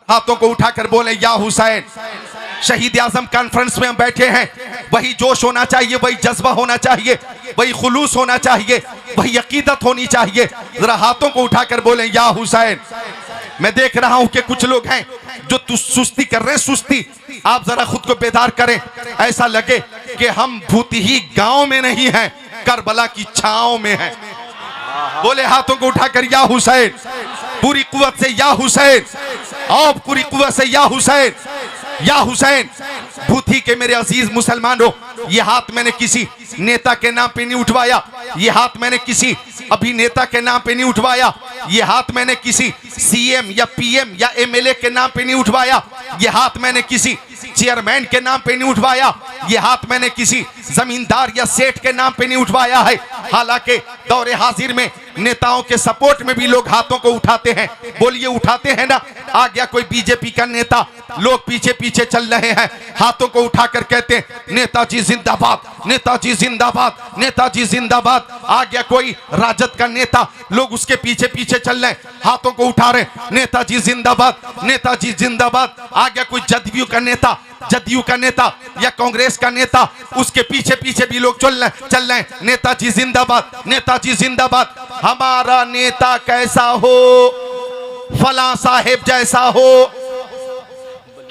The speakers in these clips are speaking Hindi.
हाथों को उठाकर बोले या हुसैन। शहीद आजम कॉन्फ्रेंस में हम बैठे हैं, वही जोश होना चाहिए, वही जज्बा होना चाहिए, वही खुलूस होना चाहिए, वही अकीदत होनी चाहिए। जरा हाथों को उठाकर बोले या हुसैन। मैं देख रहा हूं कि कुछ लोग हैं जो सुस्ती कर रहे हैं, सुस्ती। आप जरा खुद को बेदार करें, ऐसा लगे कि हम भूतही गांव में नहीं हैं, करबला की छांव में हैं। बोले हाथों को उठाकर या हुसैन, पूरी कुव्वत से या हुसैन, और पूरी कुव्वत से या हुसैन, या हुसैन। भूथी के मेरे अजीज मुसलमानों, ये हाथ मैंने किसी नेता के नाम पे नहीं उठवाया, ये हाथ मैंने किसी अभिनेता के नाम पे नहीं उठवाया, ये हाथ मैंने किसी सीएम या पीएम या एमएलए के नाम पे नहीं उठवाया, ये हाथ मैंने किसी चेयरमैन के नाम पे नहीं उठवाया, ये हाथ मैंने किसी जमींदार या सेठ के नाम पे नहीं उठवाया है। हालांकि दौरे हाजिर में नेताओं के सपोर्ट में भी लोग हाथों को उठाते हैं। बोलिए उठाते हैं ना। आ गया कोई बीजेपी का नेता, लोग पीछे पीछे चल रहे हैं, हाथों को उठाकर कहते हैं नेताजी जिंदाबाद, नेताजी जिंदाबाद, नेताजी जिंदाबाद। आ गया कोई राजद का नेता, लोग उसके पीछे पीछे चल रहे हैं, हाथों को उठा रहे हैं नेताजी जिंदाबाद, नेताजी जिंदाबाद। आ गया कोई जदयू का नेता, जदयू का नेता या कांग्रेस का नेता, उसके पीछे पीछे भी लोग चल रहे हैं नेताजी जिंदाबाद, नेताजी जिंदाबाद। हमारा नेता कैसा हो, फला साहेब जैसा हो।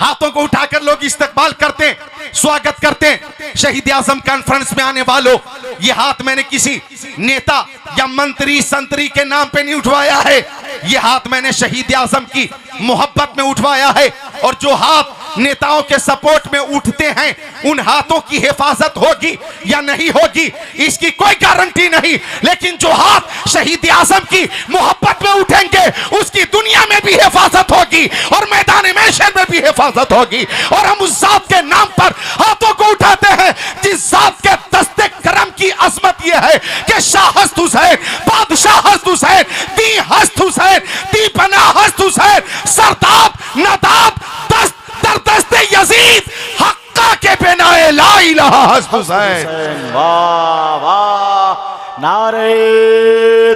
हाथों को उठाकर लोग इस्तकबाल करते हैं, स्वागत करते हैं। शहीद आजम कॉन्फ्रेंस में आने वालों, ये हाथ मैंने किसी नेता या मंत्री संतरी के नाम पे नहीं उठवाया है, ये हाथ मैंने शहीद आजम की मोहब्बत में उठवाया है। और जो हाथ नेताओं के सपोर्ट में उठते हैं, उन हाथों की हिफाजत होगी या नहीं होगी इसकी कोई गारंटी नहीं, लेकिन जो हाथ शहीद आजम की मोहब्बत में उठेंगे उसकी दुनिया में भी हिफाजत होगी और मैदान महशर में भी हिफाजत होगी। और हम उस जात के नाम पर हाथों को उठाते हैं जिस जात के दस्ते करम की अजमत यह है कि शाह हस्त हुसैन, बादशाह हस्त हुसैन, दी हस्त हुसैन, दी पनाह हस्त हुसैन, सरताब नदाब दस्त दर दस्ते यजीद, हक्का के बिनाए ला इलाहा हस्त हुसैन। वाह वाह, नारे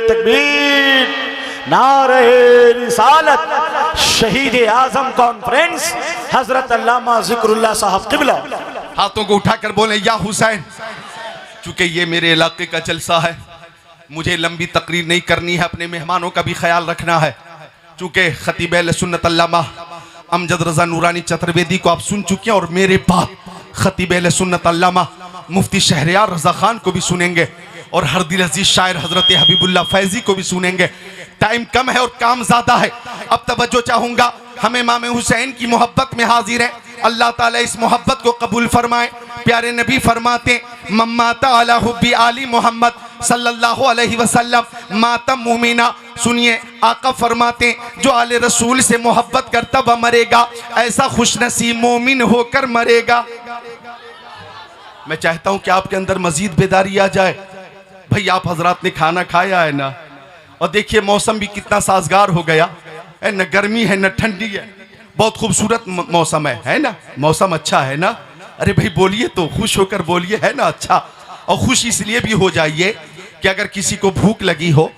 तकबीर, नारे रिसालत। शहीद आजम कॉन्फ्रेंस हजरत अल्लामा जिक्रुल्लाह साहब किबला। हाथों को उठाकर बोले या हुसैन। चूंकि ये मेरे इलाके का जलसा है, मुझे लंबी तकरीर नहीं करनी है, अपने मेहमानों का भी ख्याल रखना है। चूंकि खतीब अहले सुन्नत अल्लामा अमजद रजा नूरानी चतुर्वेदी को आप सुन चुके हैं और मेरे बाद खतीब अहले सुन्नत अल्लामा मुफ्ती शहरयार रजा खान को भी सुनेंगे और हर दिल अजीज शायर हजरत हबीबुल्लाह फैजी को भी सुनेंगे। टाइम कम है और काम ज्यादा है। अब तवज्जो चाहूंगा, हम इमाम हुसैन की मोहब्बत में हाजिर हैं, अल्लाह ताला इस मोहब्बत को कबूल फरमाए। प्यारे नबी फरमाते मम्माता अला हुब्बी आली मोहम्मद सल्लल्लाहु अलैहि वसल्लम मातम मुमिना। सुनिए, आका फरमाते जो आले रसूल से मोहब्बत करता वह मरेगा, ऐसा खुशनसीब मोमिन होकर मरेगा। मैं चाहता हूं कि आपके अंदर मजीद बेदारी आ जाए। भाई आप हजरात ने खाना खाया है ना, और देखिए मौसम भी कितना साजगार हो गया है, न गर्मी है न ठंडी है, बहुत खूबसूरत मौसम है ना, मौसम अच्छा है ना। अरे भाई बोलिए तो, खुश होकर बोलिए, है ना अच्छा। और खुश इसलिए भी हो जाइए कि अगर किसी को भूख लगी हो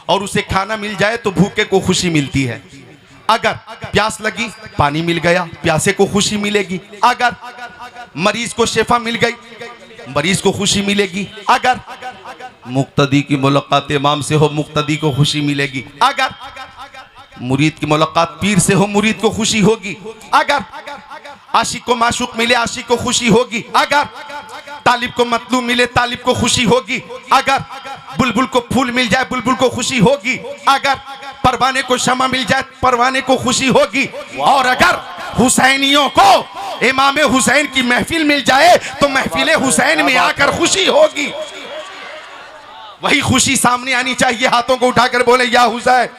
और उसे खाना मिल जाए तो भूखे को खुशी मिलती है। अगर प्यास लगी, पानी मिल गया, प्यासे को खुशी मिलेगी। अगर मरीज को शिफा मिल गई, मरीज को खुशी मिलेगी। अगर मुक्तदी की मुलाकात इमाम से हो, मुक्तदी को खुशी मिलेगी। अगर मुरीद की मुलाकात पीर से हो, मुरीद को खुशी होगी। अगर आशिक को माशूक मिले, आशिक को खुशी होगी। अगर तालिब को मतलूब मिले, तालिब को खुशी होगी। अगर बुलबुल को फूल मिल जाए, बुलबुल को खुशी होगी। अगर परवाने को शमा मिल जाए, परवाने को खुशी होगी। और अगर हुसैनियों को इमाम हुसैन की महफिल मिल जाए तो महफिल हुसैन में आकर खुशी होगी। वही खुशी सामने आनी चाहिए। हाथों को उठाकर बोले या हुसैन।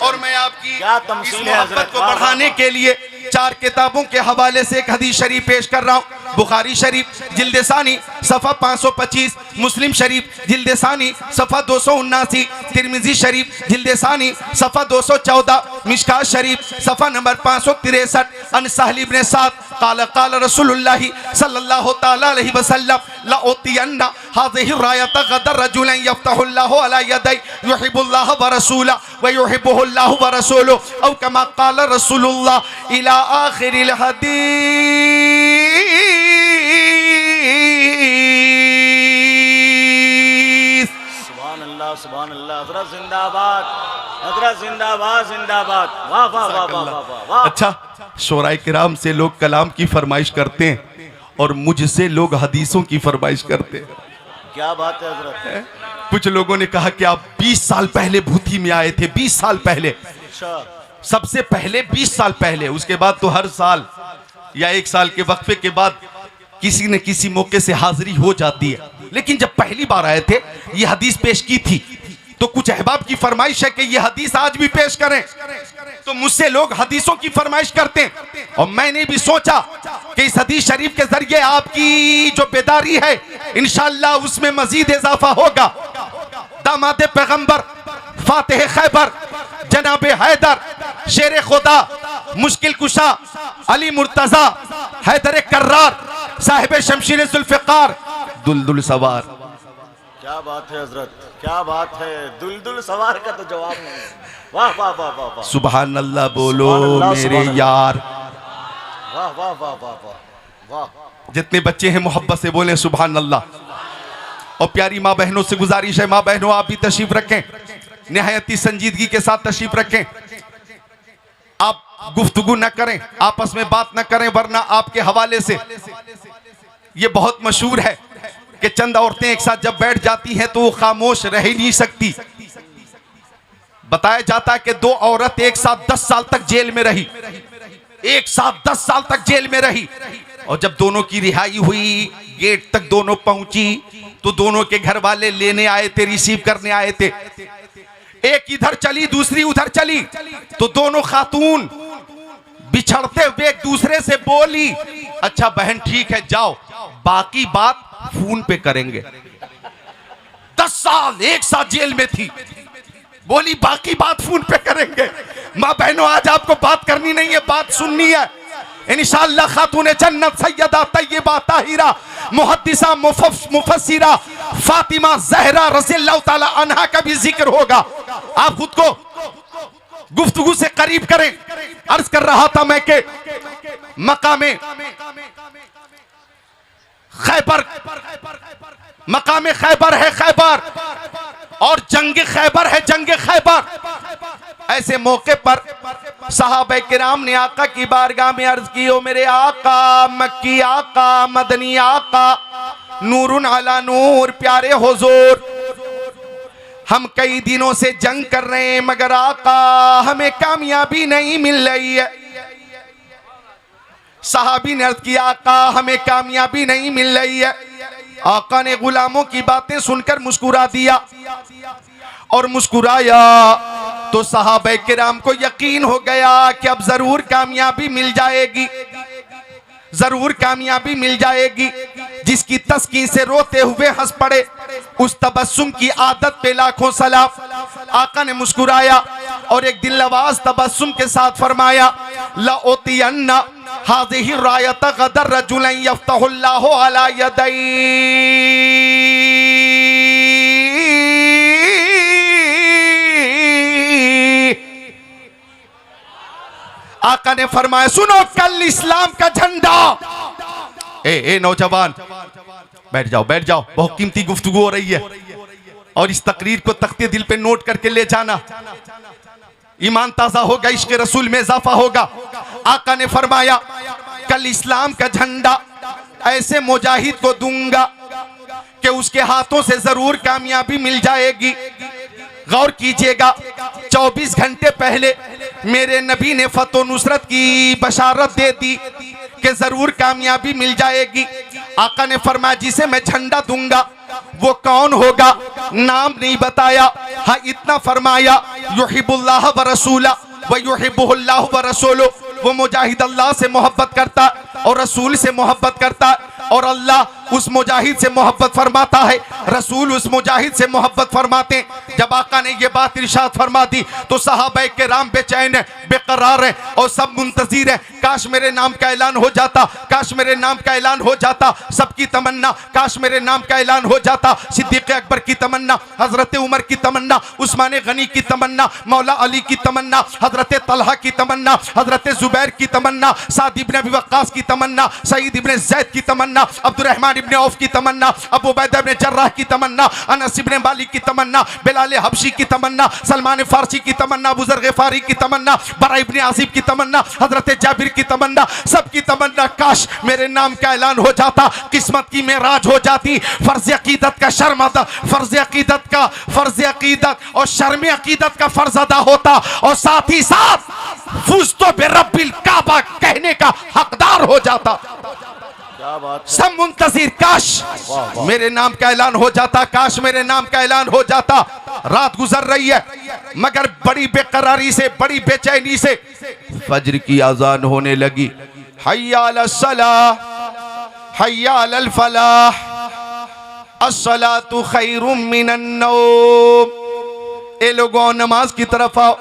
और मैं आपकी इस मोहब्बत को बढ़ाने के लिए 4 किताबों के हवाले से एक हदीस शरीफ पेश कर रहा हूँ। बुखारी शरीफ जिल्द सानी सफ़ा 525, मुस्लिम शरीफ जिल्द सानी सफ़ा 279, तिरमिजी शरीफ जिल्द सानी सफ़ा 214, मिशकात शरीफ सफ़ा नंबर 563। अन सहल इब्न साद क़ाल क़ाल रसूलुल्लाह सल्लल्लाहु तआला अलैहि वसल्लम ला उतियन्ना हाज़िहि रायत गदर रजुलन यफ्तहुल्लाहु अला यदै युहिब्बुल्लाह व रसूला व युहिब्बुहुल्लाहु व रसूलुहु औ कमा क़ाल रसूलुल्लाह इला आखिरिल हदीस। सुभान अल्लाह सुभान अल्लाह। हजरत जिंदाबाद, हजरत जिंदाबाद जिंदाबाद। वाह वाह वाह वाह वाह वाह। अच्छा, शोराए किराम से लोग कलाम की फरमाइश करते हैं और मुझसे लोग हदीसों की फरमाइश करते हैं। क्या बात है हजरत। कुछ लोगों ने कहा कि आप 20 साल पहले भूथी में आए थे, 20 साल पहले। अच्छा, सबसे पहले 20 साल पहले, उसके बाद तो हर साल या 1 साल के वक्फे के बाद किसी न किसी मौके से हाजिरी हो जाती है। लेकिन जब पहली बार आए थे, ये हदीस पेश की थी, तो कुछ अहबाब की फरमाइश है कि ये हदीस आज भी पेश करें। तो मुझसे लोग हदीसों की फरमाइश करते हैं और मैंने भी सोचा कि इस हदीस शरीफ के जरिए आपकी जो बेदारी है इंशाअल्लाह उसमें मजीद इजाफा होगा। दामाद पैगंबर, फातिह खैबर, जनाब हैदर, शेर खुदा, मुश्किल कुशा, अली मुर्तजा, हैदर कर्रार, साहिब शमशीर जुल्फ़िकार, दुलदुल सवार। क्या बात है हजरत, क्या बात है। दुलदुल सवार का तो जवाब नहीं। वाह वाह वाह वाह वाह। सुभान अल्लाह बोलो सुभान अल्लाह, मेरे सुभान अल्लाह। यार। वाह वाह वाह वाह वाह वाह। जितने बच्चे हैं मोहब्बत से बोलें सुभान अल्लाह। और प्यारी माँ बहनों से गुजारिश है, माँ बहनों आप भी तशरीफ रखें, निहायती संजीदगी के साथ तशरीफ रखें। आप गुफ्तगू न करें, आपस में बात न करें, वरना आपके हवाले से ये बहुत मशहूर है कि चंद औरतें एक साथ जब बैठ जाती हैं तो वो खामोश रह ही नहीं सकती। बताया जाता है कि 2 औरत एक साथ 10 साल तक जेल में रही, एक साथ 10 साल तक जेल में रही, और जब दोनों की रिहाई हुई, गेट तक दोनों पहुंची, तो दोनों के घर वाले लेने आए थे, रिसीव करने आए थे। एक इधर चली, दूसरी उधर चली, तो दोनों खातून बिछड़ते हुए एक दूसरे से बोली, अच्छा बहन ठीक है जाओ, बाकी बात फोन पे करेंगे। 10 साल एक साथ जेल में थी, बोली बाकी बात फोन पे करेंगे। माँ बहनों आज आपको बात करनी नहीं है, बात सुननी है। इंशाअल्लाह खातून जन्नत सैयदा तय्यबा ताहिरा मुहद्दिसा मुफस्सिरा फातिमा ज़हरा रज़ियल्लाहु ताला अन्हा का भी जिक्र होगा। आप खुद को गुफ्तगू से करीब करें। अर्ज कर रहा था मैं कि मकामे खैबर, मकामे खैबर है खैबर, और जंग खैबर है जंग खैबर। ऐसे मौके पर सहाबा किराम ने आका की बारगाह में अर्ज की, ओ मेरे आका, मक्की आका, मदनी आका, नूरुन अला नूर, प्यारे हुजूर, हम कई दिनों से जंग कर रहे हैं मगर आका हमें कामयाबी नहीं मिल रही है। सहाबी ने अर्ज किया, आका हमें कामयाबी नहीं मिल रही है। आका ने गुलामों की बातें सुनकर मुस्कुरा दिया, और मुस्कुराया तो सहाबा किराम को यकीन हो गया कि अब जरूर कामयाबी मिल जाएगी, जरूर कामयाबी मिल जाएगी। जिसकी तस्कीन से रोते हुए हंस पड़े, उस तबस्सुम की आदत पे लाखों सलाम। आका ने मुस्कुराया और एक दिलनवाज तबस्सुम के साथ फरमाया, ला उतियन्ना हाज़िहि रायत गदर रजुलन यफ्तहुल्लाहु अला यदै। आका ने फरमाया, सुनो कल इस्लाम का झंडा। ए नौजवान बैठ जाओ बैठ जाओ, बहुत कीमती गुफ्तगू हो रही है, और इस तकरीर को तख्ते दिल पे नोट करके ले जाना, ईमान ताजा होगा, इश्क रसूल में इजाफा होगा। आका ने फरमाया, कल इस्लाम का झंडा ऐसे मुजाहिद को दूंगा कि उसके हाथों से जरूर कामयाबी मिल जाएगी। गौर कीजिएगा, 24 घंटे पहले मेरे नबी ने फतो नुसरत की बशारत दे दी कि जरूर कामयाबी मिल जाएगी। आका ने फरमाया, जिसे मैं झंडा दूंगा वो कौन होगा? नाम नहीं बताया, हाँ इतना फरमाया, युहिब्बुल्लाह व रसूला व युहिब्बुहुल्लाह व रसूलुहु। वो मुजाहिद अल्लाह से मोहब्बत करता और रसूल से मोहब्बत करता। और अल्लाह उस मुजाहिद से मोहब्बत फरमाता है, रसूल उस मुजाहिद से मोहब्बत फरमाते हैं। जब आका ने ये बात इरशाद फरमा दी तो सहाबा किराम बेचैन है, बेकरार है और सब मुंतज़िर है, काश मेरे नाम का ऐलान हो जाता, काश मेरे नाम का ऐलान हो जाता। सबकी तमन्ना, काश मेरे नाम का ऐलान हो जाता। सिद्दीक़ अकबर की तमन्ना, हजरत उमर की तमन्ना, उस्मान गनी की तमन्ना, मौला अली की तमन्ना, हजरत तलहा की तमन्ना, हजरत जुबैर की तमन्ना, साद इब्न अबी वक्कास की तमन्ना, सईद इब्न ज़ैद की तमन्ना, अब्दुर्रहमान इब्न औफ की तमन्ना, अबू उबैदा इब्न जर्राह की तमन्ना, अनस इब्न मालिक की तमन्ना, बिलाल हबशी की तमन्ना, सलमान फारसी की तमन्ना, अबू ज़र ग़िफ़ारी की तमन्ना, बरा इब्न आसिब की तमन्ना, हजरत जाबिर की तमन्ना, सबकी तमन्ना काश मेरे नाम का ऐलान हो जाता, किस्मत की मेराज हो जाती। फर्ज अकीदत का शर्म अदा, फर्ज अकीदत और शर्म अकीदत का फर्ज अदा होता और साथ ही साथ फुज़्तु बिरब्बिल काबा कहने का हकदार हो जाता। क्या बात है। सब मुंतज़िर, काश मेरे नाम का ऐलान हो जाता, काश मेरे नाम का ऐलान हो जाता। रात गुजर रही है मगर बड़ी बेकरारी से, बड़ी बेचैनी से फज्र की अजान होने लगी। हय्या अलस सलाह, हय्या अलल फलाह, अस्सलातु खैरुम मिनन नौम। ए लोगों नमाज की तरफ आओ,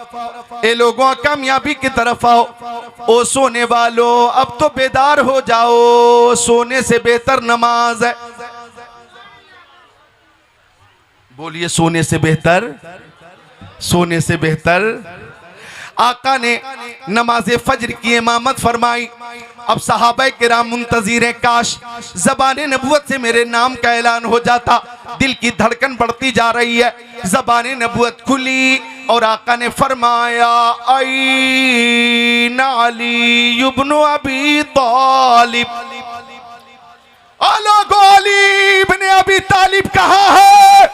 ए लोगों कामयाबी की तरफ आओ। ओ सोने वालों अब तो बेदार हो जाओ, सोने से बेहतर नमाज है। बोलिए सोने से बेहतर, सोने से बेहतर। आका ने नमाज फज्र की इमामत फरमाई। अब सहाबा किराम मुंतज़िर हैं, काश ज़बाने नबुवत से मेरे नाम का ऐलान हो जाता। दिल की धड़कन बढ़ती जा रही है, ज़बाने नबुवत खुली और आका ने फरमाया ऐन अली इब्न अबी तालिब। अली इब्न अबी तालिब कहाँ है?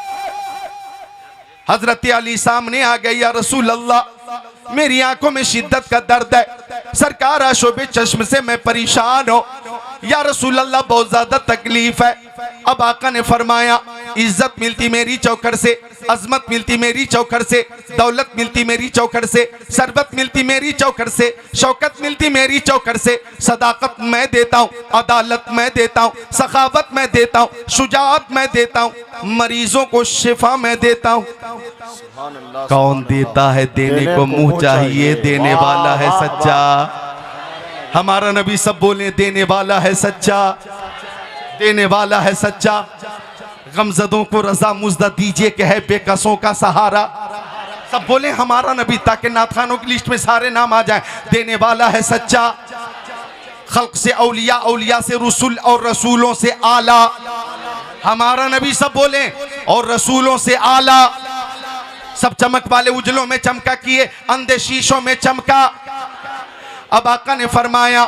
हजरत अली सामने आ गई। या रसूल अल्लाह मेरी आंखों में शिद्दत का दर्द है, सरकार आशोबे चश्म से मैं परेशान हूं। या रसूल अल्लाह बहुत ज्यादा तकलीफ है। अब आका ने फरमाया इज्जत मिलती मेरी चौखट से, अजमत मिलती मेरी चौखट से, दौलत मिलती मेरी चौखट से, सरबत मिलती मेरी चौखट से, शौकत मिलती मेरी चौखट से। सदाकत मैं देता हूँ, अदालत मैं देता हूँ, सखावत मैं देता हूँ, शुजाअत मैं देता हूँ, मरीजों को शिफा मैं देता हूँ। कौन देता है? देने को मुंह चाहिए, देने वाला है सच्चा। हमारा नबी सब बोले देने वाला है सच्चा, देने वाला है सच्चा। गमजदों को रजा मुज्दा दीजिए कि है बेकसों का सहारा। सब बोले हमारा नबी, ताकि नाथखानों की लिस्ट में सारे नाम आ जाएं। देने वाला है सच्चा। खल्क से औलिया, औलिया से रसूल और रसूलों से आला। हमारा नबी सब बोले और रसूलों से आला। सब चमक वाले उजलों में चमका किए, अंधे शीशों में चमका। अब आका ने फरमाया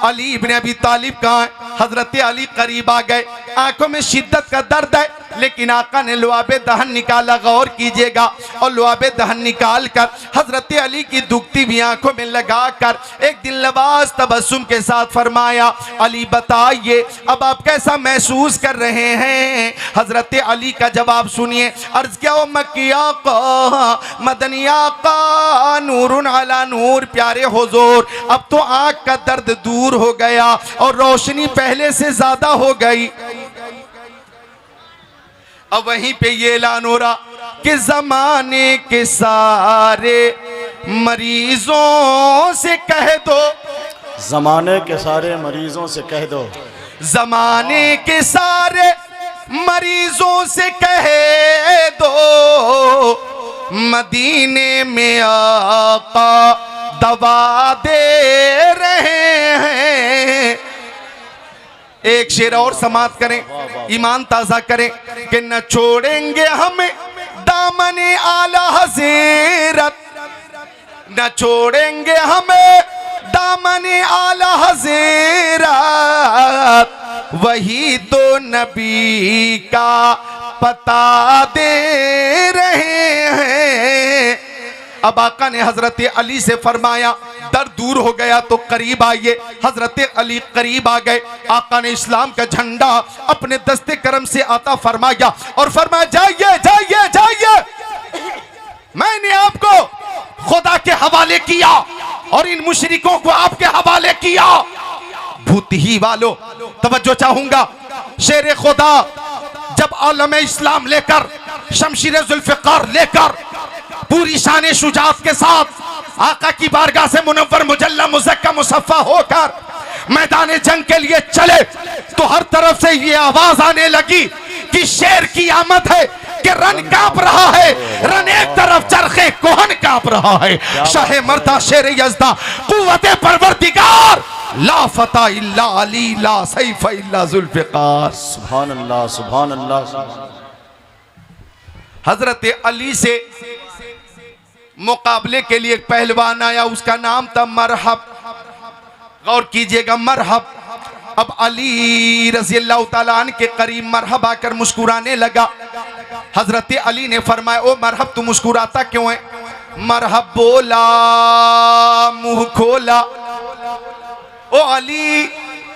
अली इब्न अबी तालिब कहाँ है? हजरत अली करीब आ गए। आंखों में शिद्दत का दर्द है, लेकिन आका ने लुआबे दहन निकाला। गौर कीजिएगा। और लुआबे दहन निकाल कर हजरत अली की दुखती हुई आंखों में लगा कर एक दिल नवाज तबस्सुम के साथ फरमाया अली बताइए अब आप कैसा महसूस कर रहे हैं? हजरत अली का जवाब सुनिए। अर्ज क्या ओ मक्की आका, मदनी आका, नूरुन अला नूर, प्यारे हुजूर अब तो आंख का दर्द दूर हो गया और रोशनी पहले से ज्यादा हो गई। अब वहीं पे ये ऐलान हो रहा कि जमाने के सारे मरीजों से कह दो, जमाने के सारे मरीजों से कह दो, जमाने के सारे मरीजों से कह दो, मदीने में आका दवा दे रहे हैं। एक शेर और समाप्त करें, ईमान ताजा करें कि न छोड़ेंगे हमें दामने आला हज़रत, न छोड़ेंगे हमें दामने आला हज़रत, वही तो नबी का पता दे रहे हैं। अब आका ने हजरत अली से फरमाया दर्द दूर हो गया तो करीब आइए। हजरत अली करीब आ गए। आका ने इस्लाम का झंडा अपने दस्ते करम से आता फरमाया और फरमाया जाइए जाइए जाइए, मैंने आपको खुदा के हवाले किया और इन मुशरिकों को आपके हवाले किया। भूतही वालों, तवज्जो चाहूंगा, शेर खुदा जब आलम इस्लाम लेकर, शमशीर जुल्फ़िकार लेकर, पूरी शान शुजात के साथ आका की बारगाह से मुनव्वर मुजल्ला मुज़क्का मुसफ़्फ़ा होकर मैदान जंग के लिए चले, तो हर तरफ से ये आवाज आने लगी कि शेर की आमद है, कि रन कांप रहा है, रन एक तरफ चरखे कोहन कांप रहा है। शाह मर्दा शेर यज़दा कुव्वते परवरदिगार, ला फता इल्ला अली, ला सैफ इल्ला जुल्फ़िकार। सुभान अल्लाह, सुभान अल्लाह। हजरत अली से मुकाबले के लिए एक पहलवान आया, उसका नाम था मरहब। गौर कीजिएगा, मरहब। अब अली रज़ी अल्लाह ताला अन्हु के करीब मरहब आकर मुस्कुराने लगा। हजरत अली ने फरमाया, ओ मरहब तू मुस्कुराता क्यों है? मरहब बोला, मुंह खोला, ओ अली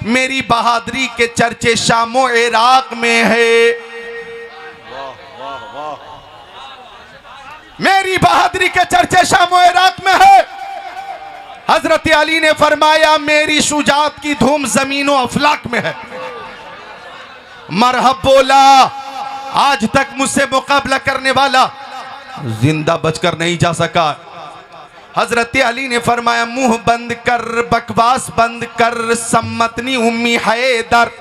मेरी बहादुरी के चर्चे शामो इराक में है, मेरी बहादुरी के चर्चे शामो इराक में है। हजरत अली ने फरमाया, मेरी शुजात की धूम जमीनो अफलाक में है। मरहब बोला, आज तक मुझसे मुकाबला करने वाला जिंदा बचकर नहीं जा सका। हजरत अली ने फरमाया, मुंह बंद कर, बकवास बंद कर, सम्मतनी उम्मी हैदर।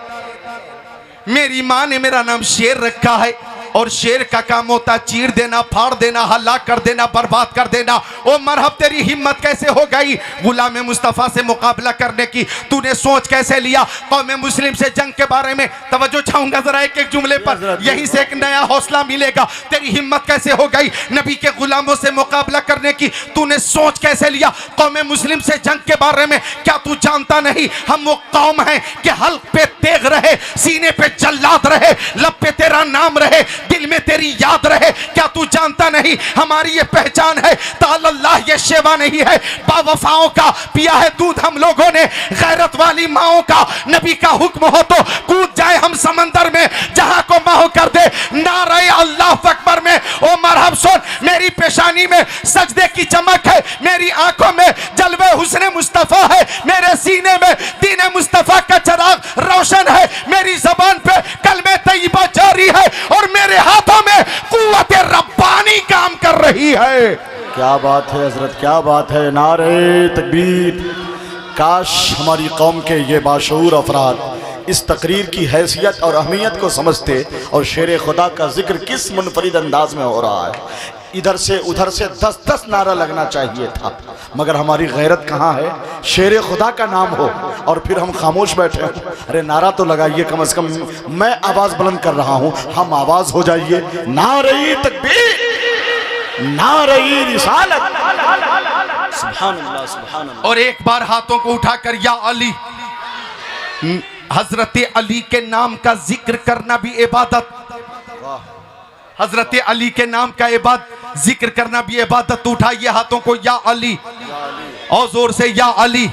मेरी माँ ने मेरा नाम शेर रखा है, और शेर का काम होता चीर देना, फाड़ देना, हलाक कर देना, बर्बाद कर देना। ओ मरहब तेरी हिम्मत कैसे हो गई गुलाम मुस्तफ़ा से मुकाबला करने की? तूने सोच कैसे लिया कौम मुस्लिम से जंग के बारे में? तवज्जो चाहूंगा जरा एक एक जुमले पर, यहीं से एक नया हौसला मिलेगा। तेरी हिम्मत कैसे हो गई नबी के गुलामों से मुकाबला करने की? तूने सोच कैसे लिया कौम मुस्लिम से जंग के बारे में? क्या तू जानता नहीं हम वो कौम हैं कि हल्क पे तेग रहे, सीने पे जल्लाद रहे, लब पे तेरा नाम रहे, दिल में तेरी याद रहे? क्या तू जानता नहीं हमारी ये पहचान है? ताल्लाह ये शेवा नहीं है बावफाओं का, पिया है दूध हम लोगों ने गैरत वाली माओं का। नबी का हुक्म हो तो कूद जाए हम समंदर में, जहां को माहो कर दे नारे अल्लाह अकबर में। ओ मरहब सुन, मेरी पेशानी में सजदे की चमक है, मेरी आंखों में जलवे हुस्न मुस्तफा है, मेरे सीने में दीन मुस्तफा का चिराग रोशन है, मेरी जबान पे कलमे तैयबा जारी है, और मेरे हाथों में कुव्वते रब्बानी काम कर रही है। क्या बात है हजरत, क्या बात है। नारे तकबीर। काश हमारी कौम के ये बाशऊर अफराद इस तकरीर की हैसियत और अहमियत को समझते, और शेर खुदा का जिक्र किस मुनफरिद अंदाज में हो रहा है। इधर से उधर से 10-10 नारा लगना चाहिए था, मगर हमारी गैरत कहाँ है? शेर खुदा का नाम हो और फिर हम खामोश बैठे हैं। अरे नारा तो लगाइए कम से कम। मैं आवाज़ बुलंद कर रहा हूँ, हम आवाज़ हो जाइए। नारे तकबीर, नारे रिसालत। सुभान अल्लाह, सुभान अल्लाह। और एक बार हाथों को उठाकर या अली, हजरत अली के नाम का जिक्र करना भी इबादत, हजरत अली के नाम का जिक्र करना भी इबादत। उठाइए हाथों को, या अली, और जोर से या अली।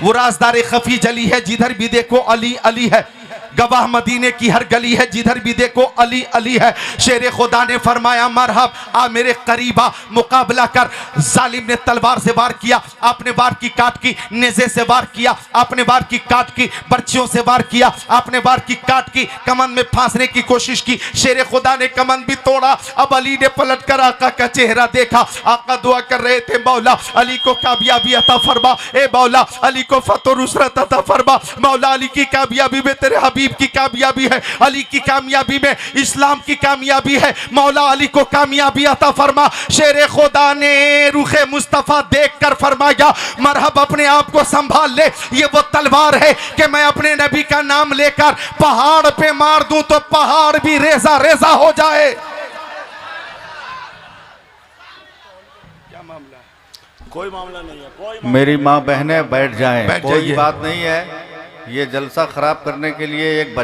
वो राजदार खफी जली है, जिधर भी देखो अली अली है। गवाह मदीने की हर गली है, जिधर भी देखो अली अली है। शेर खुदा ने फरमाया, मरहब आ मेरे करीबा, मुकाबला कर। जालिम ने तलवार से वार किया, आपने वार की काट की, नेज़े से वार किया, आपने वार की काट की, बर्चियों से वार किया, आपने वार की काट की, कमन में फांसने की कोशिश की। शेर खुदा ने कमन भी तोड़ा। अब अली ने पलट कर आका का चेहरा देखा। आका दुआ कर रहे थे, मौला अली को कामयाबी अता फरमा, ए मौला अली को फतह नुसरत अता फरमा। मौला अली की कामयाबी में तेरे हबीब की कामयाबी है, अली की कामयाबी में इस्लाम की कामयाबी है। मौला अली को कामयाबी अता फरमा। शेर खुदा ने रुखे मुस्तफ़ा देखकर फरमाया, मरहब अपने आप को संभाल ले, ये वो तलवार है कि मैं अपने नबी का नाम लेकर पहाड़ पे मार दूं तो पहाड़ भी रेजा रेजा हो जाए। क्या मामला है? कोई मामला नहीं है, कोई मेरी माँ बहनें बैठ जाएं, बैठ कोई जाइए। बात नहीं है। ये जलसा खराब करने के लिए एक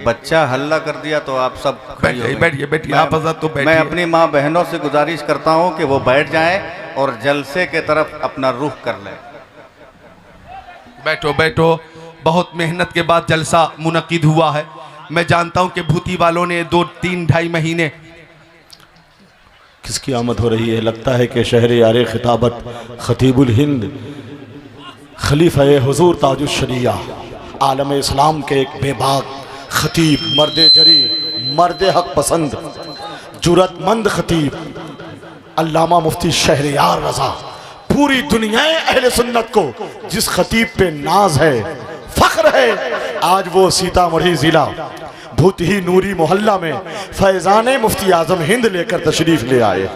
बच्चा हल्ला कर दिया तो आप सब बैठिए बैठिए बैठिए, आप हज़रत तो बैठिए। मैं अपनी माँ बहनों से गुजारिश करता हूँ कि वो बैठ जाएं और जलसे के तरफ अपना रुख कर लें। बैठो बैठो, बहुत मेहनत के बाद जलसा मुनक्किद हुआ है। मैं जानता हूं कि भूती वालों ने 2-3-2.5 महीने। किसकी आमद हो रही है? लगता है कि शहर यार खिताबत खतीबुल हिंद खलीफा हुजूर ताजुश शरिया आलम इस्लाम के एक बेबाक खतीब, मर्द जरी, मर्द हक पसंद, जुरतमंद खतीब अल्लामा मुफ्ती शहरयार रज़ा। पूरी दुनिया अहले सुन्नत को जिस खतीब पे नाज है, फख्र है, आज वो सीतामढ़ी ज़िला भूतही नूरी मोहल्ला में फैज़ान मुफ्ती आज़म हिंद लेकर तशरीफ़ ले आए।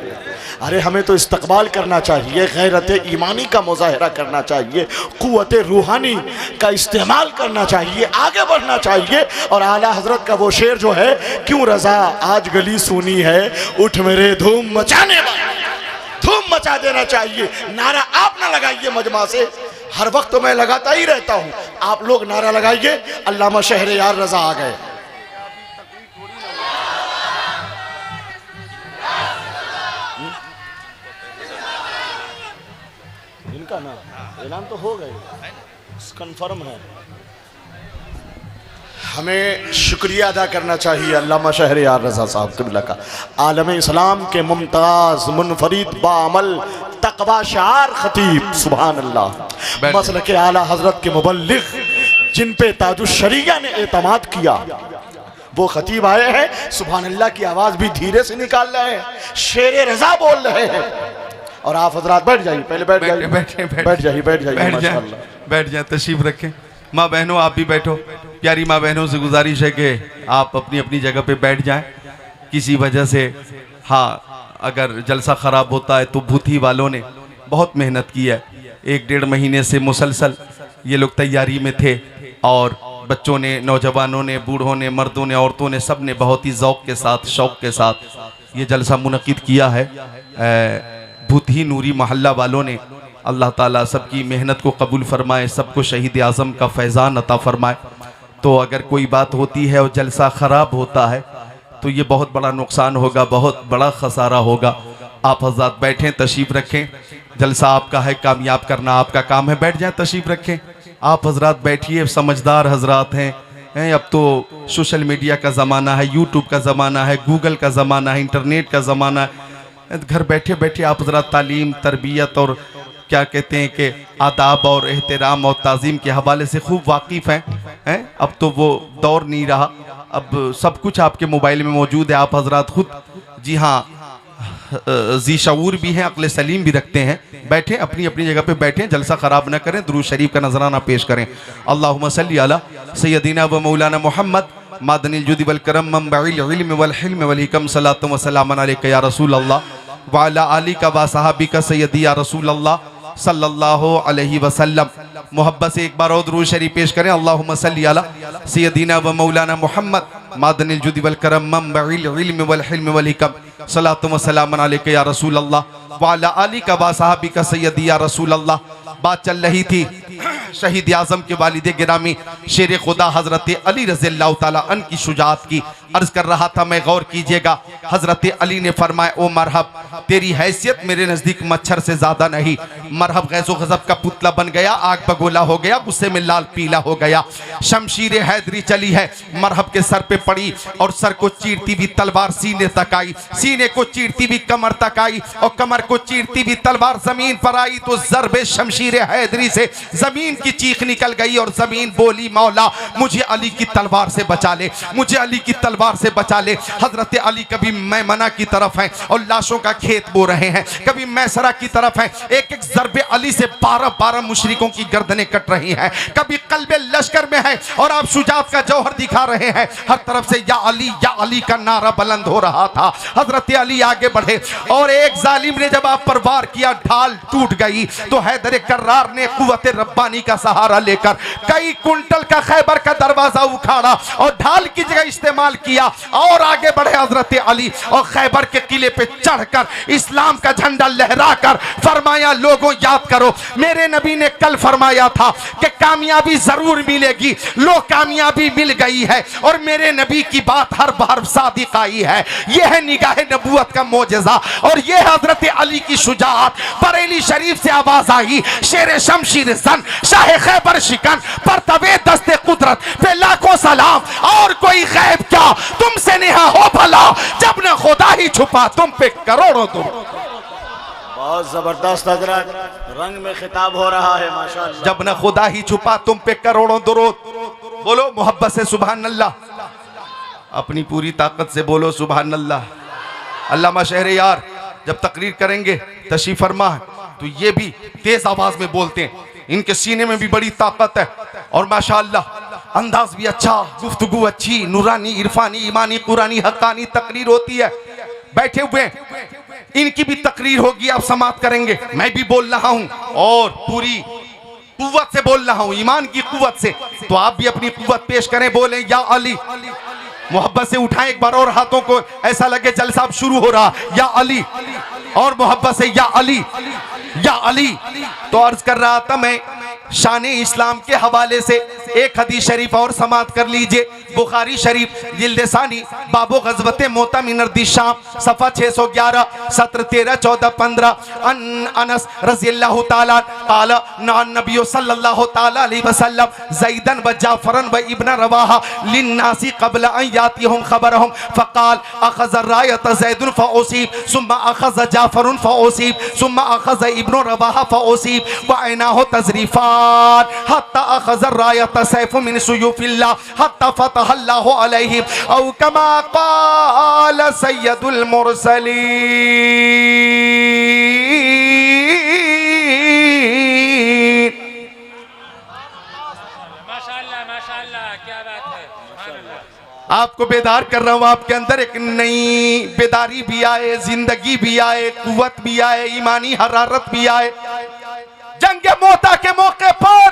अरे हमें तो इस्तकबाल करना चाहिए, गैरत ईमानी का मुजाहरा करना चाहिए, क़ुव्वत रूहानी का इस्तेमाल करना चाहिए, आगे बढ़ना चाहिए। और आला हजरत का वो शेर जो है, क्यों रज़ा आज गली सुनी है, उठ मेरे धूम मचाने वाले, धूम मचा देना चाहिए। नारा आप ना लगाइए मजमा से, हर वक्त तो मैं लगाता ही रहता हूँ, आप लोग नारा लगाइए। अल्लामा शहरयार रज़ा आ गए। इनका ना ऐलान तो हो गए, कन्फर्म है। हमें शुक्रिया अदा करना चाहिए अल्लामा शहरयार रज़ा साहब क़िबला का, आलम इस्लाम के मुमताज़ मुनफरिद बाअमल तक़वा शार खतीब, सुभान अल्लाह। मसलक आला हज़रत के मुबल्लिग़, जिन पे ताजुश्शरिया ने एतमाद किया, वो खतीब आए हैं, सुभान अल्लाह की आवाज़ भी धीरे से निकाल रहे हैं, शेर रज़ा बोल रहे हैं। और आप हजरात बैठ जाइए, पहले बैठ जाइए, बैठ जाए, तशरीफ रखें। माँ बहनों आप भी बैठो, प्यारी माँ बहनों से गुजारिश है कि आप अपनी अपनी जगह पे बैठ जाएं। किसी वजह से हाँ अगर जलसा ख़राब होता है तो भूथी वालों ने बहुत मेहनत की है, 1-1.5 महीने से मुसलसल ये लोग तैयारी में थे, और बच्चों ने, नौजवानों ने, बूढ़ों ने, मर्दों ने, औरतों ने, सब ने बहुत ही ज़ौक़ के साथ, शौक़ के साथ ये जलसा मुनक़िद किया है। भूतही नूरी मोहल्ला वालों ने, अल्लाह ताला सबकी मेहनत को कबूल फरमाए, सबको शहीद आज़म का फैज़ान अता फरमाए। तो अगर कोई बात होती है और जलसा ख़राब होता है तो ये बहुत बड़ा नुकसान होगा, बहुत बड़ा खसारा होगा। आप हज़रात बैठें, तशरीफ़ रखें, जलसा आपका है, कामयाब करना आपका काम है। बैठ जाएं, तशरीफ़ रखें। आप हज़रात बैठिए, समझदार हज़रात हैं। अब तो सोशल मीडिया का ज़माना है, यूट्यूब का ज़माना है, गूगल का ज़माना है, इंटरनेट का ज़माना है। घर बैठे बैठे आप हज़रात तालीम, तरबियत और क्या कहते हैं कि आदाब और एहतराम और ताज़ीम के हवाले से खूब वाकिफ़ हैं। अब तो वो दौर नहीं रहा, अब सब कुछ आपके मोबाइल में मौजूद है। आप हज़रात खुद, जी हाँ, जी शऊर भी हैं, अक्ल सलीम भी रखते हैं। बैठें, अपनी अपनी जगह पे बैठें, जलसा ख़राब न करें, दुरूद शरीफ का नजराना पेश करें। अल्लाहुम्मा सल्ली अला सय्यदिना व मौलाना मोहम्मद मादनिल जुदी वल करम मंबइल इल्म वल हिल्म वल हिकम सलातु व सलामन अलैका या रसूल अल्लाह व अला आलिका व सहाबिका सय्यदी या रसूल अल्लाह सल्लल्लाहु अलैहि वसल्लम। मोहब्बत से एक बार और दुरूद शरीफ पेश करें। अल्लाहुम्मा सल्ली अला सय्यदिना व मौलाना मोहम्मद मादनिल जुदी वल करम मंबइल इल्म वल हिल्म वल हिकम सलातु व सलामन अलैका या रसूल अल्लाह व अला आलिका व सहाबिका सय्यदी या रसूल अल्लाह। बात चल रही थी शहीद आज़म के वालिद गिरामी शेर खुदा हज़रत अली रज़ियल्लाहु ताला अन्हु की शुजाअत की अर्ज़ कर रहा था मैं, गौर कीजिएगा। हज़रत अली ने फरमाया, ओ मरहब, तेरी हैसियत मेरे नज़दीक मच्छर से ज़्यादा नहीं। मरहब गैज़ो गज़ब का पुतला बन गया, आग बगोला हो गया, गुस्से में लाल पीला हो गया। शमशीर हैदरी चली है, मरहब के सर पे पड़ी और सर को चीरती हुई तलवार सीने तक आई, सीने को चीरती हुई कमर तक आई और कमर को चीरती हुई तलवार जमीन पर आई तो ज़रबे शमशीर हैदरी से जमीन की चीख निकल गई और जमीन बोली, मौला मुझे अली की तलवार से बचा ले, मुझे अली की तलवार से बचा ले। हजरत अली कभी मैमना की तरफ हैं और लाशों का खेत बो रहे हैं, कभी मैसरा की तरफ हैं, एक एक ज़रबे अली से 12-12 मुशरिकों की गर्दनें कट रही हैं, कभी कल्बे लश्कर में है और आप शुजाअत का जौहर दिखा रहे हैं। हर तरफ से या अली का नारा बुलंद हो रहा था। हजरत अली आगे बढ़े और एक जालिम ने जब आप पर वार किया, ढाल टूट गई तो हैदर कर्रार ने कुव्वत रब्बानी का सहारा लेकर कई कुंटल का खैबर का दरवाजा उखाड़ा और ढाल की जगह इस्तेमाल किया और आगे बढ़े हजरत अली और खैबर के किले पे चढ़कर इस्लाम का झंडा लहराकर फरमाया, लोगों याद करो मेरे नबी ने कल फरमाया था कि कामयाबी जरूर मिलेगी, लो कामयाबी मिल गई है और मेरे नबी की बात हर बार सादिक आई है। यह है निगाह नबूवत का मोजज़ा और यह हजरत अली की शुजाअत। बरेली शरीफ से आवाज आई, शेर शमशीर जन शाह खैबर शिकन पर तबे दस्ते कुदरत पे लाखों सलाम, और कोई गैब क्या तुमसे नेहा हो भला, जब न खुदा ही छुपा तुम पे करोड़ों दुरूद। बहुत जबरदस्त हजरत, रंग में खिताब हो रहा है माशाअल्लाह। जब न खुदा ही छुपा तुम पे करोड़ों दुरूद। बोलो मोहब्बत से सुभान अल्लाह, अपनी पूरी ताकत से बोलो सुभान अल्लाह। अल्लामा शहरयार जब तकरीर करेंगे तशरीफ फरमा तो ये भी तेज आवाज में बोलते हैं, इनके सीने में भी बड़ी ताकत है और माशाअल्लाह अंदाज भी अच्छा, गुफ्तगू अच्छी, नूरानी, इरफानी, ईमानी, कुरानी, हक्कानी तकरीर होती है। बैठे हुए इनकी भी तकरीर होगी, आप समाप्त करेंगे। मैं भी बोल रहा हूं और पूरी कुव्वत से बोल रहा हूं, ईमान की कुव्वत से, तो आप भी अपनी कुव्वत पेश करें, बोले या अली। मोहब्बत से उठाएं एक बार और हाथों को, ऐसा लगे जलसा अब शुरू हो रहा, या अली, और मोहब्बत से या अली, या अली। तो अर्ज कर रहा था मैं शान इस्लाम के हवाले से एक हदीस शरीफ और समाप्त कर लीजिए। बुखारी शरीफ जिल्द सानी बाबो गज़वते मोता मिनर्दी शाम सफ़ा 611 सत्र 13 14 15 अनस रज़ियल्लाहु ताला क़ाल नान नबी सल्लल्लाहु ताला अलैहि वसल्लम ज़ैदन व जाफ़रन व इब्न रवाहा लिन्नासी क़ब्ल अन यातिहुम ख़बरहुम फ़क़ाल अख़ज़ रायत ज़ैदुन फ़उसीब सुम्मा अख़ज़ जाफ़रुन फ़उसीब सुम्मा अख़ज़ इब्न रवाहा फ़उसीब व ऐनाहु तज़रीफ़ान हत्ता अख़ज़ रायत सैफ़ मिन सुयूफ़िल्लाह हत्ता फ़तहल्लाहु अलैहिम औ कमा क़ाल सय्यदुल मुरसलीन। माशाअल्लाह माशाअल्लाह, क्या बात है, सुभान अल्लाह। आपको बेदार कर रहा हूं, आपके अंदर एक नई बेदारी भी आए, जिंदगी भी आए, कुव्वत भी आए, ईमानी हरारत भी आए। जंग मोता के मौके पर,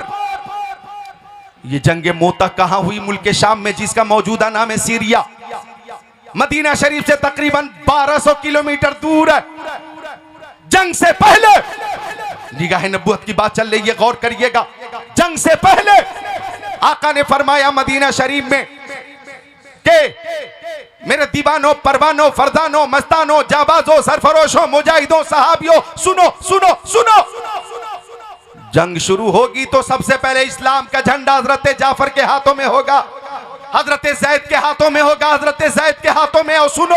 ये जंग मोता कहां हुई? मुल्क शाम में, जिसका मौजूदा नाम है सीरिया। मदीना शरीफ से तकरीबन 1200 किलोमीटर दूर है। जंग से पहले, निगाह नबूवत की बात चल रही है, गौर करिएगा। जंग से पहले आका ने फरमाया मदीना शरीफ में के मेरे दीवानों, परवानों, फरदानों, मस्तानों, जाबाजों, सरफरोशों, मुजाहिदों, सहाबियों, सुनो सुनो सुनो, जंग शुरू होगी तो सबसे पहले इस्लाम का झंडा हजरत जाफर के हाथों में होगा, हजरत जैद के हाथों में होगा, हजरत जैद के हाथों में। और सुनो,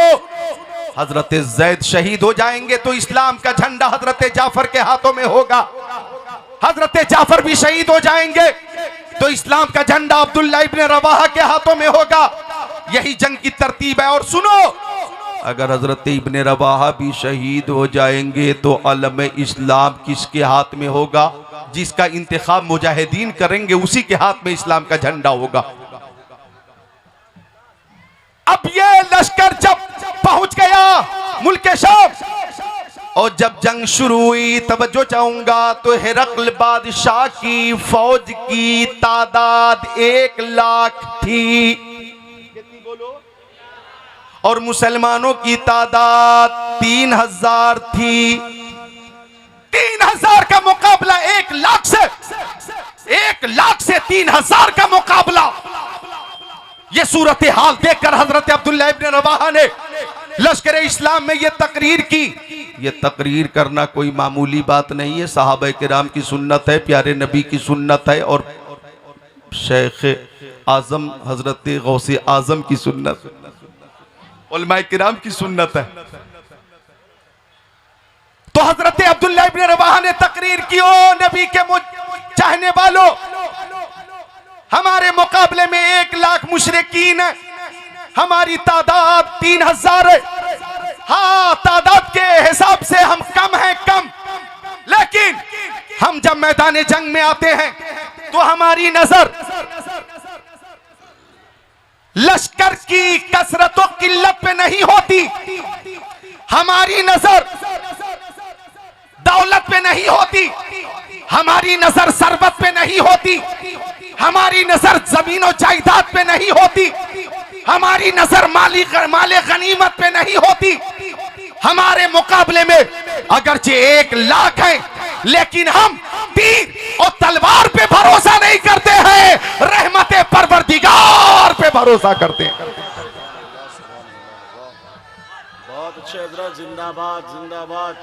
हजरत जैद शहीद हो जाएंगे तो इस्लाम का झंडा हजरत जाफर के हाथों में होगा। हजरत जाफर भी शहीद हो जाएंगे तो इस्लाम का झंडा अब्दुल्ला इब्न रवाहा के हाथों में होगा। यही जंग की तरतीब है। और सुनो, अगर हजरत इब्न रवाहा भी शहीद हो जाएंगे तो अलम इस्लाम किसके हाथ में होगा? जिसका इंतखाब मुजाहिदीन करेंगे उसी के हाथ में इस्लाम का झंडा होगा। अब ये लश्कर जब पहुंच गया मुल्क शाम और जब जंग शुरू हुई, तवज्जो चाहूंगा तो हिरकल बादशाह की फौज की तादाद 1 लाख थी और मुसलमानों की तादाद 3000 थी। 3000 का मुकाबला 1 लाख से, 1 लाख से 3000 का मुकाबला। ये सूरत हाल देखकर हजरत अब्दुल्ला इब्न रवाहा ने लश्कर इस्लाम में ये तकरीर की। ये तकरीर करना कोई मामूली बात नहीं है, सहाबा किराम की सुन्नत है, प्यारे नबी की सुन्नत है और शेख आजम हजरत गौसे आजम की सुन्नत, उलमाए किराम की सुन्नत है। तो हजरत अब्दुल्ला इब्न रवाहा ने तकरीर की, ओ नबी के चाहने वालों, हमारे मुकाबले में 1 लाख मुशरिकीन है, हमारी तादाद 3000 है। हाँ, तादाद के हिसाब से हम कम हैं, कम, लेकिन हम जब मैदान जंग में आते हैं तो हमारी नजर लश्कर की कसरत और किल्लत पे नहीं होती, हमारी नजर दौलत पे नहीं होती, हमारी नजर सरबत पे नहीं होती, हमारी नजर जमीन और जायदाद पे नहीं होती, हमारी नजर माले गनीमत पे नहीं होती। हमारे मुकाबले में अगरचे 1 लाख है, लेकिन हम तीर और तलवार पे भरोसा नहीं करते हैं, रहमते परवरदिगार पे भरोसा करते हैं। बहुत अच्छे हजरत, जिंदाबाद जिंदाबाद।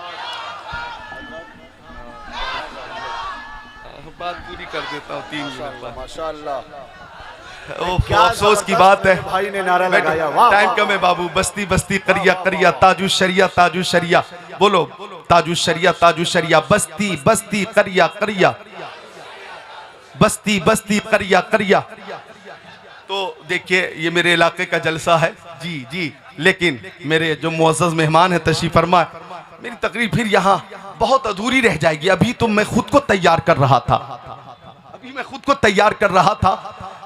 बात पूरी कर देता हूँ 3 मिनट। माशाअल्लाह, क्या अफसोस की बात है, भाई ने नारा लगाया, वाह टाइम वाह। कम है बाबू। बस्ती बस्ती करिया करिया ताजु शरिया ताजु शरिया, बोलो ताजु शरिया ताजु शरिया। बस्ती बस्ती करिया करिया, बस्ती बस्ती करिया करिया। तो देखिए ये मेरे इलाके का जलसा है जी जी, लेकिन मेरे जो मुअज़्ज़ज़ मेहमान हैं तशरीफ़ फरमा, मेरी तकरीर फिर यहाँ बहुत अधूरी रह जाएगी। अभी तो मैं खुद को तैयार कर रहा था,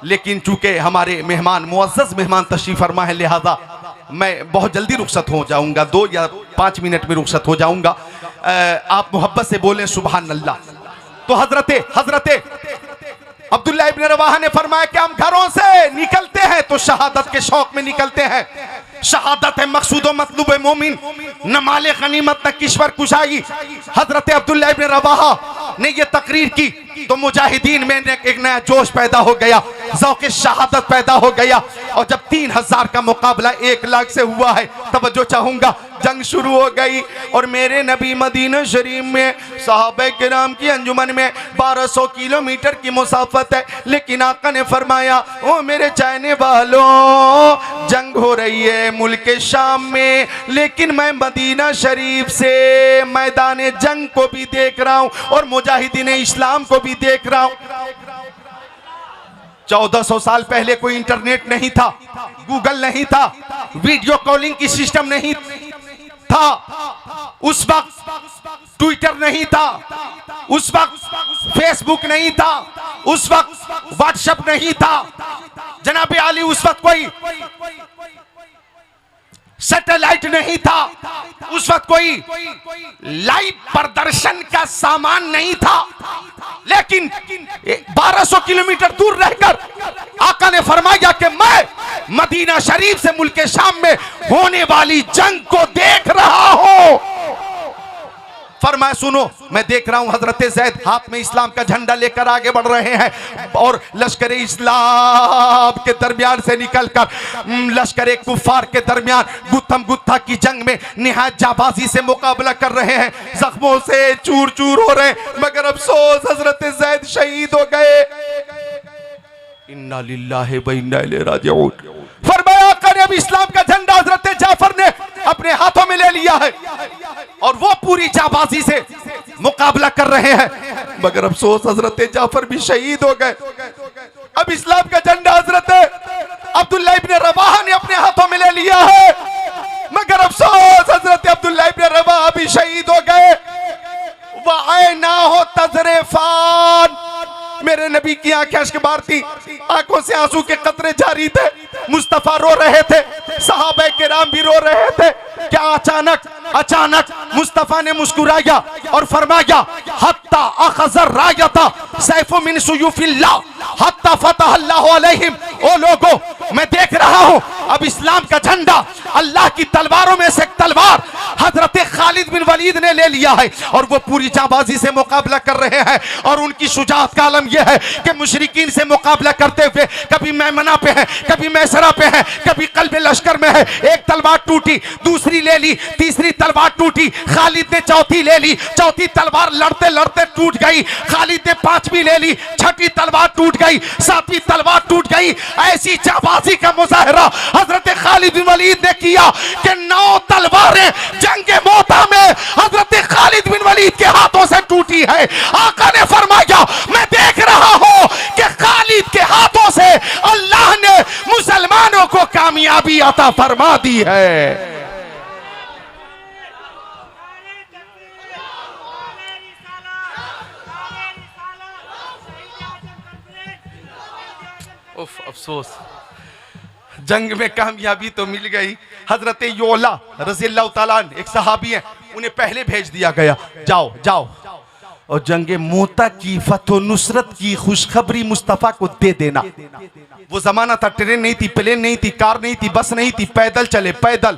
लेकिन चूंकि हमारे मेहमान मुअज़्ज़ज़ मेहमान तशरीफ़ फरमा है, लिहाजा मैं बहुत जल्दी रुखसत हो जाऊंगा, 2 या 5 मिनट में रुखसत हो जाऊंगा। आप मोहब्बत से बोलें सुभान अल्लाह। तो हजरते अब्दुल्लाह इब्न रवाहा ने फरमाया कि हम घरों से निकलते हैं तो शहादत के शौक में निकलते हैं। शहादत है मकसूद मतलूब मोमिन, न माले गनीमत न किश्वर कुशाई। हजरत अब्दुल्लाह इब्न रवाहा ने ये तकरीर की तो मुजाहिदीन में एक नया जोश पैदा हो गया, ज़ौक़े शहादत पैदा हो गया। और जब 3000 का मुकाबला 1 लाख से हुआ है, तवज्जो चाहूंगा, जंग शुरू हो गई और मेरे नबी मदीना शरीफ में सहाबा किराम की अंजुमन में 1200 किलोमीटर की मुसाफत है, लेकिन आका ने फरमाया ओ मेरे चाहने वालों, जंग हो रही है मुल्क शाम में, लेकिन मैं मदीना शरीफ से मैदान जंग को भी देख रहा हूँ और मुजाहिदीन इस्लाम को भी देख रहा हूँ। 1400 साल पहले कोई इंटरनेट नहीं था, गूगल नहीं था, वीडियो कॉलिंग की सिस्टम नहीं था, उस वक्त ट्विटर नहीं था, उस वक्त फेसबुक नहीं था, उस वक्त व्हाट्सएप नहीं था। जनाब आली उस वक्त कोई सैटेलाइट नहीं था, उस वक्त कोई लाइव प्रदर्शन का सामान नहीं था, लेकिन 1200 किलोमीटर दूर रहकर आका ने फरमाया कि मैं मदीना शरीफ से मुल्क शाम में होने वाली जंग को देख रहा हूं। फरमाया सुनो, मैं देख रहा हूं हजरत ज़ैद हाथ में इस्लाम का झंडा लेकर आगे बढ़ रहे हैं और लश्कर इस्लाम के दरमियान से निकलकर लश्कर कुफार के दरमियान गुत्थम गुत्था की जंग में निहायत जाबाजी से मुकाबला कर रहे हैं, जख्मों से चूर चूर हो रहे, मगर अफसोस हजरत ज़ैद शहीद हो गए। इन्ना लिल्लाहि व इन्ना इलैहि राजिऊन। फरमाया अब इस्लाम का झंडा हजरत जाफर ने अपने हाथों में ले लिया है और वो पूरी जाबाजी से मुकाबला कर रहे हैं, मगर अफसोस हजरत जाफर भी शहीद हो गए। अब इस्लाम का झंडा हजरत अब्दुल्लाह इब्न रवाहा ने अपने हाथों में ले लिया है, मगर अफसोस हजरत अब्दुल्लाह इब्न रवाहा भी शहीद हो गए। वह ना हो तजरेफान, मेरे नबी की आंखें अश्कबार थी, आंखों से आंसू के कतरे जारी थे, मुस्तफा रो रहे थे, सहाबा किराम भी रो रहे थे। क्या अचानक मुस्तफा ने मुस्कुराया और फरमाया हत्ता अखज़र रायता सैफु मिन सुयूफिल्लाह हत्ता फतह अल्लाहु अलैहिम। ओ लोगों, मैं देख रहा हूं अब इस्लाम का झंडा अल्लाह की तलवारों में से एक तलवार हजरत खालिद बिन वलीद ने ले लिया है और वो पूरी जाबाजी से मुकाबला कर रहे हैं। और उनकी शुजाअत का आलम यह है कि मुशरिकीन से मुकाबला करते हुए कभी मैमना पे है, कभी मैसरा पे है, कभी कल्ब लश्कर में है। एक तलवार टूटी, दूसरी ले ली, तीसरी तलवार टूटी, खालिद ने चौथी ले ली, चौथी तलवार लड़ते लड़ते टूट गई, खालिद ने पांचवी ले ली, छठी तलवार टूट गई, सातवीं तलवार टूट गई। ऐसी जाबाजी का मुजाहरा हजरत खालिद बिन वलीद ने किया कि 9 तलवारें जंगे मोता में हजरत खालिद बिन वलीद के हाथों से टूटी है। आका ने फरमाया मैं देख रहा हूं कि खालिद के हाथों से अल्लाह ने मुसलमानों को कामयाबी अता फरमा दी है। उफ, अफसोस, जंग में कामयाबी तो मिल गई। हजरत योला रज़ियल्लाहु ताला अन्हु एक सहाबी हैं, उन्हें पहले भेज दिया गया, जाओ और जंगे मोता की फतह नुसरत की खुशखबरी मुस्तफा को दे देना। वो जमाना था ट्रेन नहीं थी, प्लेन नहीं थी, कार नहीं थी, बस नहीं थी, पैदल चले, पैदल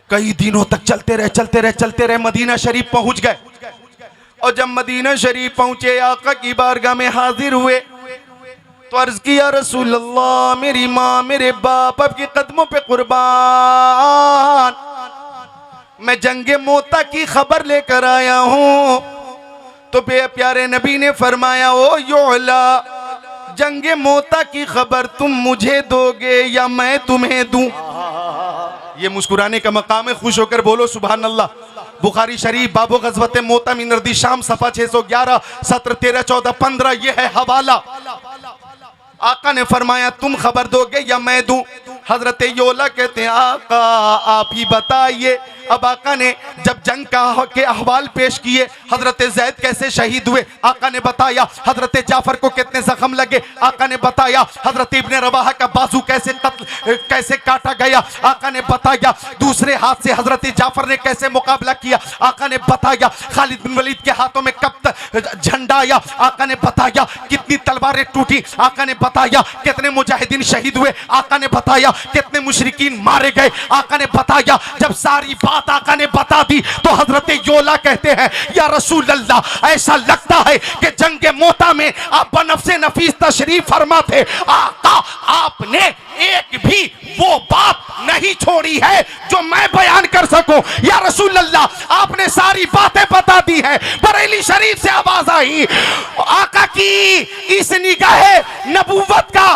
कई दिनों तक चलते रहे मदीना शरीफ पहुंच गए। और जब मदीना शरीफ पहुंचे, आका की बारगाह में हाजिर हुए तो अर्ज किया रसूल अल्लाह, मेरी माँ मेरे बाप आपके कदमों पे कुर्बान, मैं जंगे मोता की खबर लेकर आया हूं। तो प्यारे नबी ने फरमाया ओ योला, जंगे मोता की खबर तुम मुझे दोगे या मैं तुम्हें दूं? ये मुस्कुराने का मकाम है, खुश होकर बोलो सुभान अल्लाह। बुखारी शरीफ बाबो गज़वत मोता मिन अर्दी शाम सफ़ा 611 17 13 14 15 ये है हवाला। आका ने फरमाया तुम खबर दोगे या मैं दूं? हजरत योला कहते हैं आका आप ही बताइए। अब आका ने जब जंग के अहवाल पेश किए, हजरत जैद कैसे शहीद हुए आका ने बताया, हजरत जाफर को कितने जख्म लगे आका ने बताया, हजरत इब्ने रवाहा का बाजू कैसे काटा गया आका ने बताया, दूसरे हाथ से हजरत जाफर ने कैसे मुकाबला किया आका ने बताया, खालिद बिन वलीद के हाथों में कब तक झंडा आया आका ने बताया, कितनी तलवारें टूटी आका ने बताया, कितने मुजाहिदीन शहीद हुए आका ने बताया, कितने मुशरिकीन मारे गए आका ने बताया। जब सारी बात आका ने बता दी तो हजरत योला कहते हैं या रसूल अल्लाह ऐसा लगता है कि जंगे मोता में आप बनफ्से नफीस तशरीफ फरमा थे। आका आपने एक भी वो बात नहीं छोड़ी है जो मैं बयान कर सकूं। या रसूल अल्लाह आपने सारी बातें बता दी हैं। बरेली शरीफ से आवाज आई, आका की इस निगाहे नबूवत का,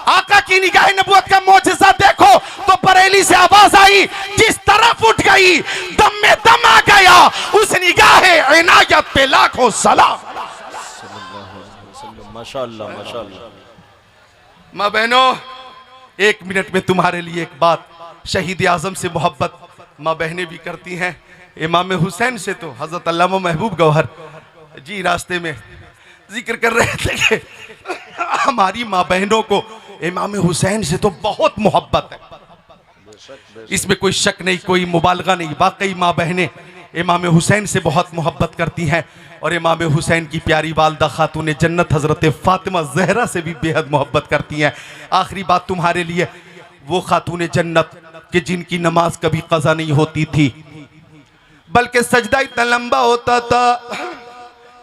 आका की निगाह नबूवत का मौजज़ा देखो तो बरेली से आवाज आई, जिस तरफ उठ गई दम में दम आ गया, उस निगाह इनायत पे लाखों सलाम। माशाअल्लाह माशाअल्लाह। माँ बहनों, 1 मिनट में तुम्हारे लिए एक बात, शहीद आजम से मोहब्बत माँ बहनें भी करती हैं, इमाम हुसैन से तो हजरत अल्लामा महबूब गौहर जी रास्ते में जिक्र कर रहे थे कि हमारी माँ बहनों को इमाम हुसैन से तो बहुत मोहब्बत है। इसमें कोई शक नहीं, कोई मुबालगा नहीं, वाकई माँ बहनें इमाम हुसैन से बहुत मोहब्बत करती हैं और इमाम हुसैन की प्यारी वालदा खातून जन्नत हजरत फातिमा ज़हरा से भी बेहद मोहब्बत करती हैं। आखिरी बात तुम्हारे लिए, वो खातून जन्नत कि जिनकी नमाज कभी कज़ा नहीं होती थी, बल्कि सजदा इतना लंबा होता था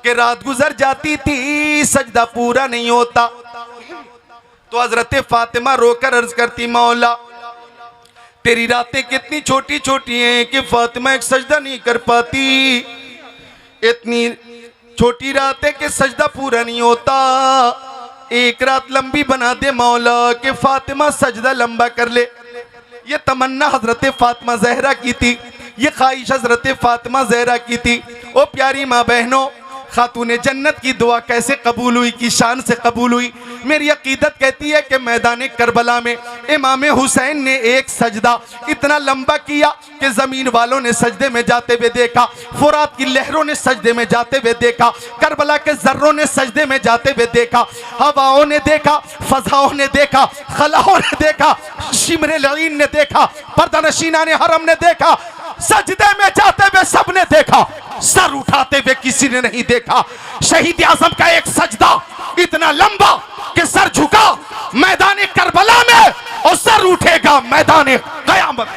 कि रात गुजर जाती थी, सजदा पूरा नहीं होता। तो हजरत फातिमा रोकर अर्ज करती, मौला तेरी रातें कितनी छोटी छोटी हैं कि फातिमा एक सजदा नहीं कर पाती, इतनी छोटी रातें कि सजदा पूरा नहीं होता, एक रात लंबी बना दे मौला कि फातिमा सजदा लंबा कर ले। ये तमन्ना हजरत फातिमा ज़हरा की थी, ये ख्वाहिश हजरत फातिमा ज़हरा की थी। ओ प्यारी माँ बहनों, खातून जन्नत की दुआ कैसे कबूल हुई, की शान से कबूल हुई। मेरी अकीदत कहती है कि मैदान करबला में इमाम हुसैन ने एक सजदा इतना लंबा किया कि ज़मीन वालों ने सजदे में जाते हुए देखा, फुरात की लहरों ने सजदे में जाते हुए देखा, करबला के जर्रों ने सजदे में जाते हुए देखा, हवाओं ने देखा, फजाओं ने देखा, खलाओं ने देखा, शिमरे लईन ने देखा, पर्दानशीना ने हरम ने देखा, सजदे में जाते हुए सबने देखा, सर उठाते हुए किसी ने नहीं देखा। शहीद आजम का एक सजदा इतना लंबा कि सर झुका मैदान करबला में और सर उठेगा मैदान क़यामत।